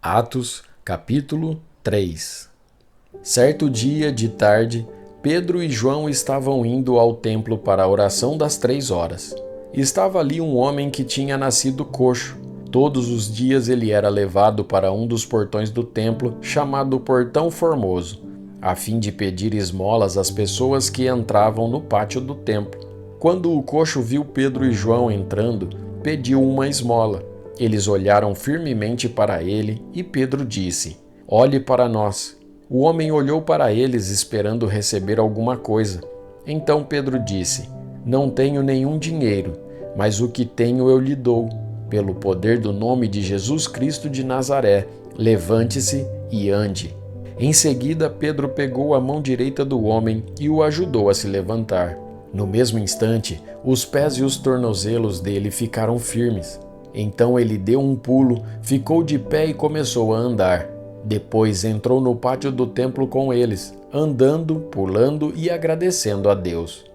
Atos, capítulo 3. Certo dia de tarde, Pedro e João estavam indo ao templo para a oração das 3 horas. Estava ali um homem que tinha nascido coxo. Todos os dias ele era levado para um dos portões do templo, chamado Portão Formoso, a fim de pedir esmolas às pessoas que entravam no pátio do templo. Quando o coxo viu Pedro e João entrando, pediu uma esmola. Eles olharam firmemente para ele e Pedro disse: "Olhe para nós." O homem olhou para eles esperando receber alguma coisa. Então Pedro disse: "Não tenho nenhum dinheiro, mas o que tenho eu lhe dou. Pelo poder do nome de Jesus Cristo de Nazaré, levante-se e ande." Em seguida, Pedro pegou a mão direita do homem e o ajudou a se levantar. No mesmo instante, os pés e os tornozelos dele ficaram firmes. Então ele deu um pulo, ficou de pé e começou a andar. Depois entrou no pátio do templo com eles, andando, pulando e agradecendo a Deus.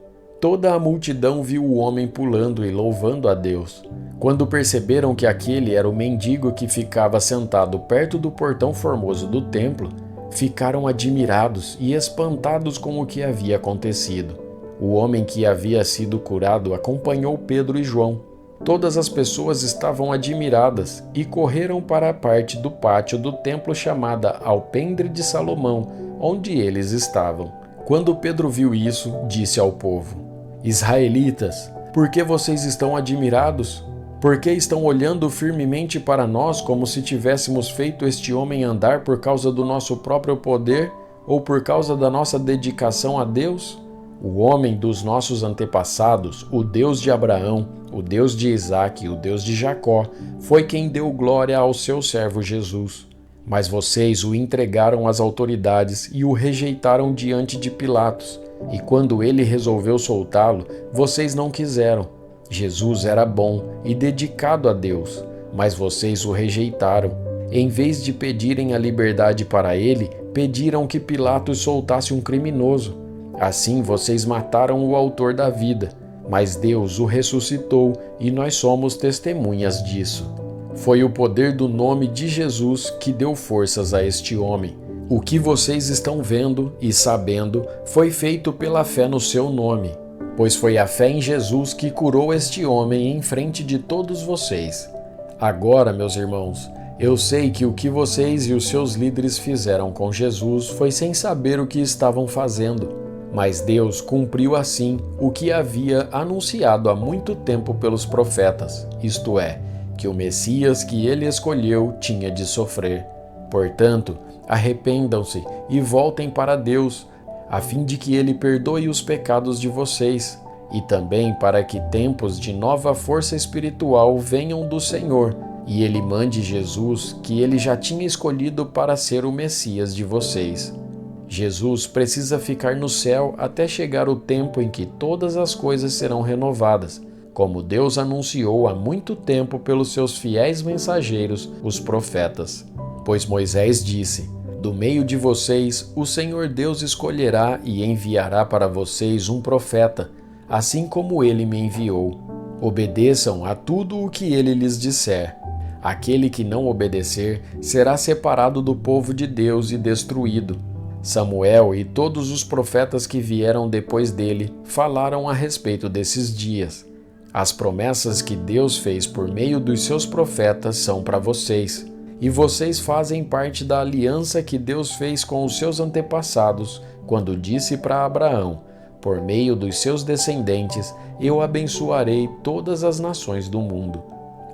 Toda a multidão viu o homem pulando e louvando a Deus. Quando perceberam que aquele era o mendigo que ficava sentado perto do portão formoso do templo, ficaram admirados e espantados com o que havia acontecido. O homem que havia sido curado acompanhou Pedro e João. Todas as pessoas estavam admiradas e correram para a parte do pátio do templo chamada Alpendre de Salomão, onde eles estavam. Quando Pedro viu isso, disse ao povo: "Israelitas, por que vocês estão admirados? Por que estão olhando firmemente para nós como se tivéssemos feito este homem andar por causa do nosso próprio poder ou por causa da nossa dedicação a Deus? O homem dos nossos antepassados, o Deus de Abraão, o Deus de Isaque e o Deus de Jacó, foi quem deu glória ao seu servo Jesus. Mas vocês o entregaram às autoridades e o rejeitaram diante de Pilatos. E quando ele resolveu soltá-lo, vocês não quiseram. Jesus era bom e dedicado a Deus, mas vocês o rejeitaram. Em vez de pedirem a liberdade para ele, pediram que Pilatos soltasse um criminoso. Assim vocês mataram o autor da vida, mas Deus o ressuscitou e nós somos testemunhas disso. Foi o poder do nome de Jesus que deu forças a este homem. O que vocês estão vendo e sabendo foi feito pela fé no seu nome, pois foi a fé em Jesus que curou este homem em frente de todos vocês. Agora, meus irmãos, eu sei que o que vocês e os seus líderes fizeram com Jesus foi sem saber o que estavam fazendo. Mas Deus cumpriu assim o que havia anunciado há muito tempo pelos profetas, isto é, que o Messias que ele escolheu tinha de sofrer. Portanto, arrependam-se e voltem para Deus, a fim de que ele perdoe os pecados de vocês, e também para que tempos de nova força espiritual venham do Senhor, e ele mande Jesus, que ele já tinha escolhido para ser o Messias de vocês. Jesus precisa ficar no céu até chegar o tempo em que todas as coisas serão renovadas, como Deus anunciou há muito tempo pelos seus fiéis mensageiros, os profetas. Pois Moisés disse: "Do meio de vocês, o Senhor Deus escolherá e enviará para vocês um profeta, assim como ele me enviou. Obedeçam a tudo o que ele lhes disser. Aquele que não obedecer será separado do povo de Deus e destruído." Samuel e todos os profetas que vieram depois dele falaram a respeito desses dias. As promessas que Deus fez por meio dos seus profetas são para vocês, e vocês fazem parte da aliança que Deus fez com os seus antepassados, quando disse para Abraão: "Por meio dos seus descendentes, eu abençoarei todas as nações do mundo."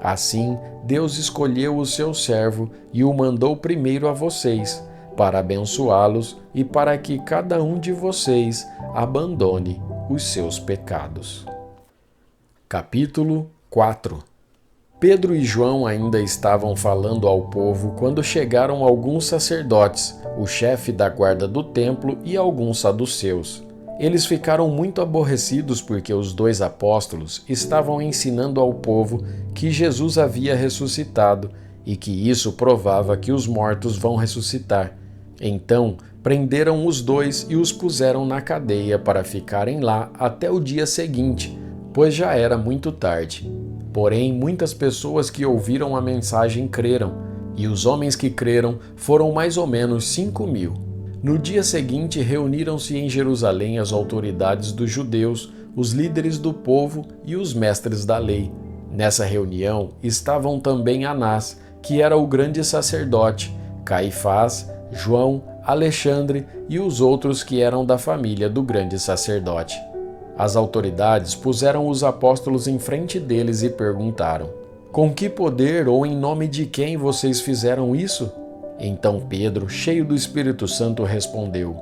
Assim, Deus escolheu o seu servo e o mandou primeiro a vocês, para abençoá-los e para que cada um de vocês abandone os seus pecados. Capítulo 4. Pedro e João ainda estavam falando ao povo quando chegaram alguns sacerdotes, o chefe da guarda do templo e alguns saduceus. Eles ficaram muito aborrecidos porque os 2 apóstolos estavam ensinando ao povo que Jesus havia ressuscitado e que isso provava que os mortos vão ressuscitar. Então, prenderam os 2 e os puseram na cadeia para ficarem lá até o dia seguinte, pois já era muito tarde. Porém, muitas pessoas que ouviram a mensagem creram, E os homens que creram foram mais ou menos 5.000. No dia seguinte, reuniram-se em Jerusalém as autoridades dos judeus, os líderes do povo e os mestres da lei. Nessa reunião estavam também Anás, que era o grande sacerdote, Caifás, João, Alexandre e os outros que eram da família do grande sacerdote. As autoridades puseram os apóstolos em frente deles e perguntaram: com que poder ou em nome de quem vocês fizeram isso? Então Pedro, cheio do Espírito Santo, respondeu: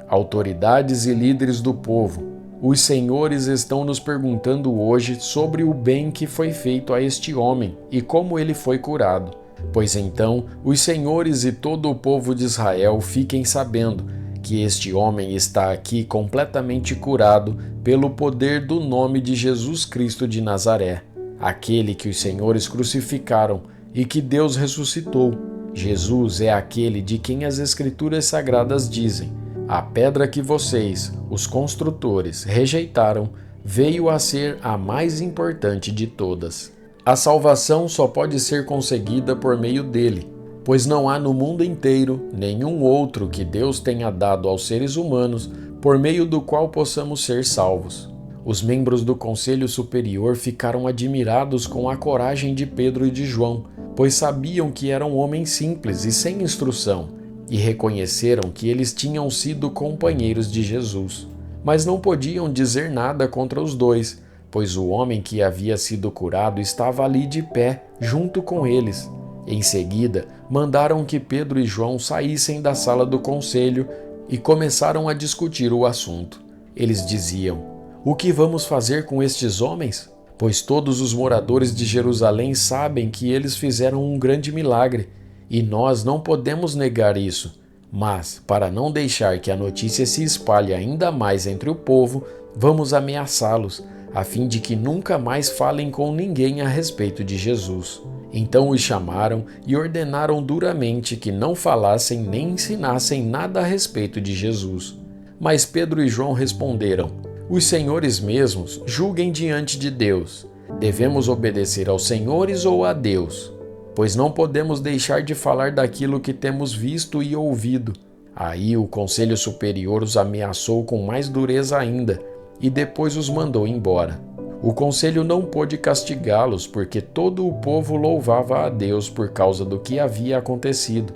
autoridades e líderes do povo, os senhores estão nos perguntando hoje sobre o bem que foi feito a este homem e como ele foi curado. Pois então os senhores e todo o povo de Israel fiquem sabendo que este homem está aqui completamente curado pelo poder do nome de Jesus Cristo de Nazaré, aquele que os senhores crucificaram e que Deus ressuscitou. Jesus é aquele de quem as Escrituras Sagradas dizem: a pedra que vocês, os construtores, rejeitaram, veio a ser a mais importante de todas. A salvação só pode ser conseguida por meio dele, pois não há no mundo inteiro nenhum outro que Deus tenha dado aos seres humanos por meio do qual possamos ser salvos. Os membros do Conselho Superior ficaram admirados com a coragem de Pedro e de João, pois sabiam que eram homens simples e sem instrução, e reconheceram que eles tinham sido companheiros de Jesus. Mas não podiam dizer nada contra os dois, pois o homem que havia sido curado estava ali de pé, junto com eles. Em seguida, mandaram que Pedro e João saíssem da sala do conselho e começaram a discutir o assunto. Eles diziam: o que vamos fazer com estes homens? Pois todos os moradores de Jerusalém sabem que eles fizeram um grande milagre, e nós não podemos negar isso. Mas, para não deixar que a notícia se espalhe ainda mais entre o povo, vamos ameaçá-los, a fim de que nunca mais falem com ninguém a respeito de Jesus. Então os chamaram e ordenaram duramente que não falassem nem ensinassem nada a respeito de Jesus. Mas Pedro e João responderam: os senhores mesmos julguem diante de Deus. Devemos obedecer aos senhores ou a Deus? Pois não podemos deixar de falar daquilo que temos visto e ouvido. Aí o Conselho Superior os ameaçou com mais dureza ainda, e depois os mandou embora. O conselho não pôde castigá-los, porque todo o povo louvava a Deus por causa do que havia acontecido.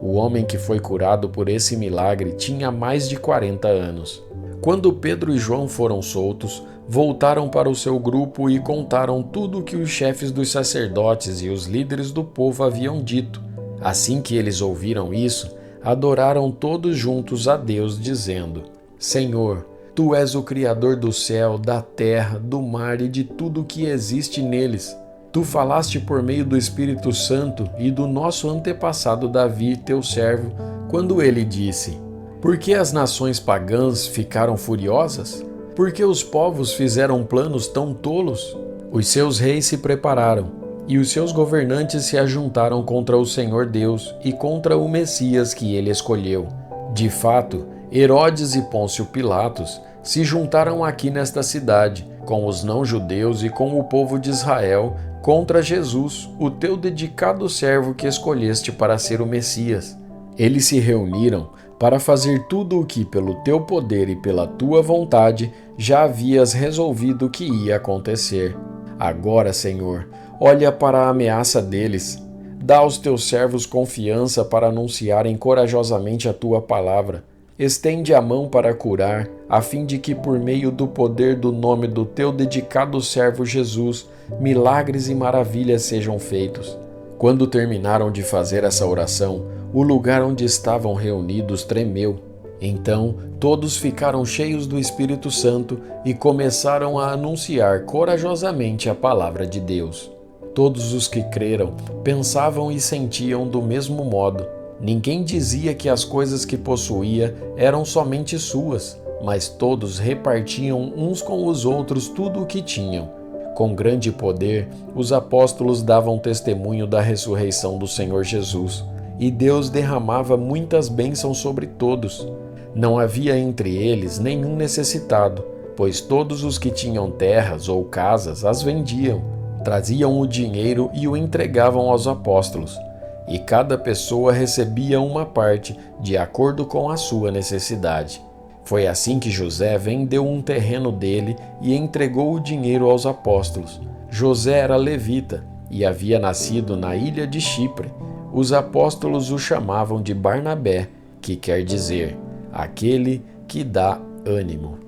O homem que foi curado por esse milagre tinha mais de 40 anos. Quando Pedro e João foram soltos, voltaram para o seu grupo e contaram tudo o que os chefes dos sacerdotes e os líderes do povo haviam dito. Assim que eles ouviram isso, adoraram todos juntos a Deus, dizendo: Senhor, Tu és o Criador do céu, da terra, do mar e de tudo o que existe neles. Tu falaste por meio do Espírito Santo e do nosso antepassado Davi, teu servo, quando ele disse: por que as nações pagãs ficaram furiosas? Por que os povos fizeram planos tão tolos? Os seus reis se prepararam, e os seus governantes se ajuntaram contra o Senhor Deus e contra o Messias que ele escolheu. De fato, Herodes e Pôncio Pilatos se juntaram aqui nesta cidade, com os não-judeus e com o povo de Israel, contra Jesus, o teu dedicado servo que escolheste para ser o Messias. Eles se reuniram para fazer tudo o que, pelo teu poder e pela tua vontade, já havias resolvido que ia acontecer. Agora, Senhor, olha para a ameaça deles. Dá aos teus servos confiança para anunciarem corajosamente a tua palavra. Estende a mão para curar, a fim de que, por meio do poder do nome do teu dedicado servo Jesus, milagres e maravilhas sejam feitos. Quando terminaram de fazer essa oração, o lugar onde estavam reunidos tremeu. Então, todos ficaram cheios do Espírito Santo e começaram a anunciar corajosamente a palavra de Deus. Todos os que creram pensavam e sentiam do mesmo modo. Ninguém dizia que as coisas que possuía eram somente suas, mas todos repartiam uns com os outros tudo o que tinham. Com grande poder, os apóstolos davam testemunho da ressurreição do Senhor Jesus, e Deus derramava muitas bênçãos sobre todos. Não havia entre eles nenhum necessitado, pois todos os que tinham terras ou casas as vendiam, traziam o dinheiro e o entregavam aos apóstolos. e cada pessoa recebia uma parte de acordo com a sua necessidade. Foi assim que José vendeu um terreno dele e entregou o dinheiro aos apóstolos. José era levita e havia nascido na ilha de Chipre. Os apóstolos o chamavam de Barnabé, que quer dizer, aquele que dá ânimo.